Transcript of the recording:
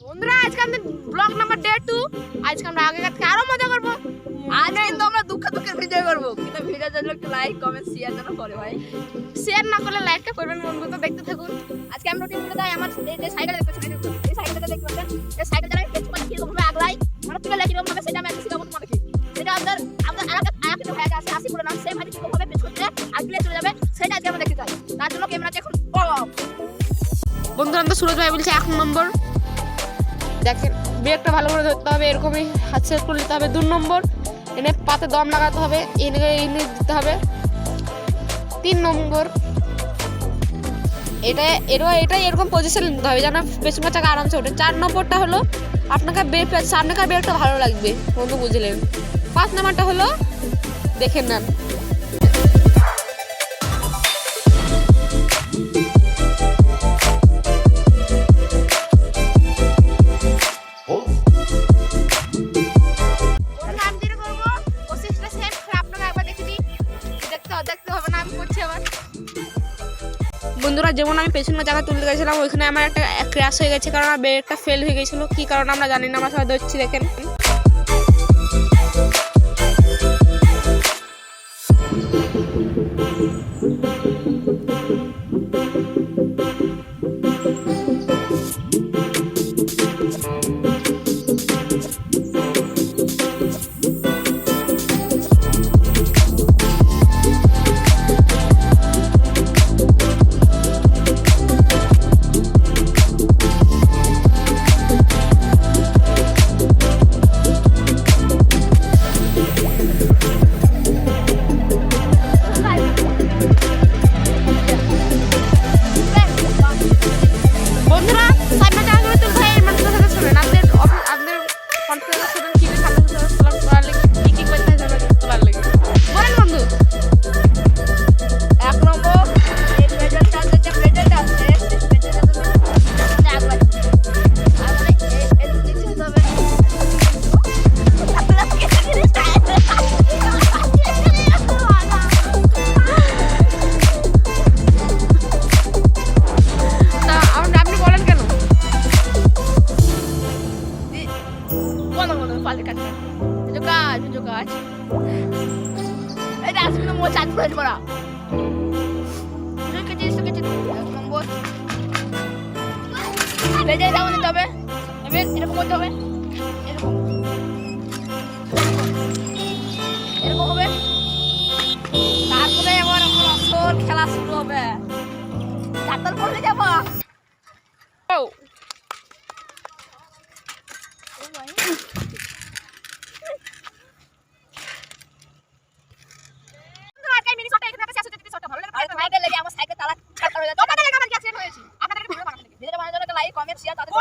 বন্ধুরা আজকে আমাদের ব্লগ নাম্বার ডে 2। আজকে আমরা আগেকার থেকে আরো মজা করব। আজ কিন্তু আমরা দুঃখের ভিডিও করব, কিন্তু ভিডিও জন্য একটু লাইক কমেন্ট শেয়ার যেন করে ভাই। শেয়ার না করলে লাইকটা করবেন বন্ধু, তো দেখতে থাকুন। আজকে আমরা রুটিন বলে দেই আমার এই যে সাইকেল দেখতে পাচ্ছেন, এই সাইকেলটা দেখতে পাচ্ছেন, এই সাইকেল চালায় পেছন থেকে কিরকম ভাবে আগলাই মানে তুলে লাগি রকম ভাবে সেটা আমি শিখাবো তোমাদেরকে। সেটা আমাদের আরেকটা ভাই আছে আসি করে নাম সেই ভাই কিরকম ভাবে পেছন থেকে আগলে চলে যাবে সেটা আজকে আমরা দেখতে চাই। তার জন্য ক্যামেরাটা এখন অফ। বন্ধুরা আমাদের সুরজ ভাই বলছে 1 নম্বর, দেখেন ব্রেকটা ভালো করে ধরতে হবে, এরকমই হাত সেট করে নিতে হবে। 2 নম্বর এনে পাতে দম লাগাতে হবে, এনে দিতে হবে। 3 নম্বর এটাই এরকম পজিশন নিতে হবে যেন পেছনের চাকা আরামসে ওঠে। 4 নম্বরটা হলো আপনাকে সামনেকার ব্রেকটা ভালো লাগবে বন্ধু, বুঝলেন। 5 নম্বরটা হলো দেখেন নেন। বন্ধুরা যেমন আমি পেছনের জায়গা তুলতে গেছিলাম, ওইখানে আমার একটা ক্র্যাশ হয়ে গেছে, কারণ আমার ব্রেকটা ফেল হয়ে গেছিলো। কি কারণে আমরা জানি না, আমরা সবাই ধরছি দেখেন। এটা আজকে তো মোট 4 ফুট বড় নম্বর বেজে যাও নিতে হবে, এরকম করতে হবে, এরকম হবে। তারপরে এবার আমার আসল খেলা শুরু হবে। চারটার পরে যাবো। আমার সাইকেল তালা ছাড়া হয়ে যাচ্ছে। আপনাদের ভিডিও বানানোর জন্য লাইক কমেন্ট শেয়ার করবেন।